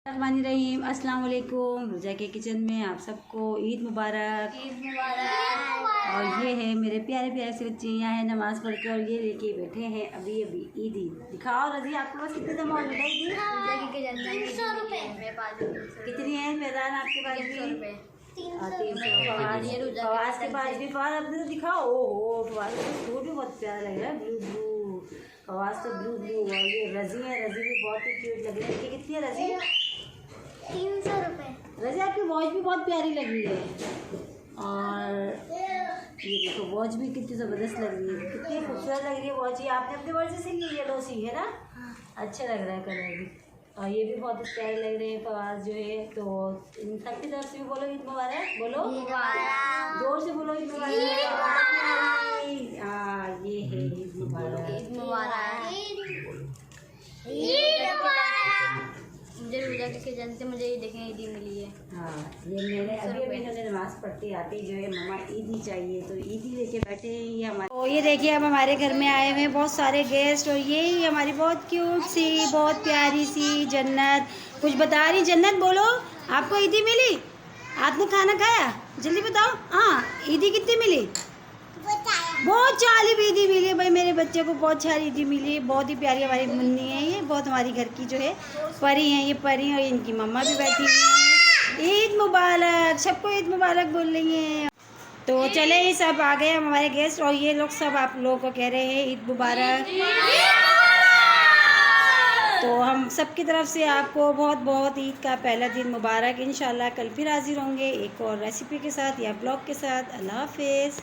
रहीम अस्सलाम वालेकुम। रुजा के किचन में आप सबको ईद मुबारक। ईद मुबारक। और ये है मेरे प्यारे प्यारे से बच्चे यहाँ है नमाज पढ़ के और ये लेके बैठे हैं अभी ईदी। दिखाओ रजी आपके पास कितने जमा हो गए? 300 रुपये। कितनी है फैजान आपके पास? 300 रुपये। 300। फवाज के पास भी फवाज अपने तो दिखाओ। ओहो फवाज का सूट भी बहुत प्यारा लग रहा है, ब्लू ब्लू। फवाज तो ब्लू ब्लू। और ये रजी है, रजी भी बहुत ही क्यूट लग रही है। कितनी है रजी? 300 रुपये। रजी आपकी वॉच भी बहुत प्यारी लग रही है। और ये देखो वॉच भी कितनी ज़बरदस्त लग रही है, कितनी खूबसूरत लग रही है वॉच। ये आपने अपने वर्ड से सी ली, येलो सी है ना? अच्छा लग रहा है कलर भी। और ये भी बहुत प्यारे लग रहे हैं फवाज जो है। तो इन सबकी तरफ से भी बोलो ईद मुबारक। बोलो जोर से बोलो ईद मुबारक। हाँ ये है ईद मुबारक। ईद मुबारक। मुझे रुजा के किचन से मुझे ये देखने ईदी मिली है। हाँ ये मैंने अभी इन्होंने नमाज पढ़ते आते जो है मम्मा ईदी चाहिए तो ईदी लेके बैठे हैं ये हमारे। तो ये देखिए अब हमारे घर में आए हुए हैं बहुत सारे गेस्ट और ये ही हमारी बहुत क्यूट सी बहुत प्यारी सी जन्नत। कुछ बता रही जन्नत, बोलो आपको ईदी मिली? आपने खाना खाया? जल्दी बताओ। हाँ ईदी कितनी मिली? बहुत सारी ईदी मिली है भाई, मेरे बच्चे को बहुत सारी ईदी मिली है। बहुत ही प्यारी हमारी मुन्नी है, ये बहुत हमारी घर की जो है परी है। ये परी और इनकी मम्मा भी बैठी हुई है। ईद मुबारक, सबको ईद मुबारक बोल रही हैं। तो चले ये सब आ गए हमारे गेस्ट और ये लोग सब आप लोगों को कह रहे हैं ईद मुबारक। तो हम सब की तरफ से आपको बहुत बहुत ईद का पहला दिन मुबारक। इंशाल्लाह कल फिर हाजिर होंगे एक और रेसिपी के साथ या ब्लॉग के साथ। अल्लाह हाफिज़।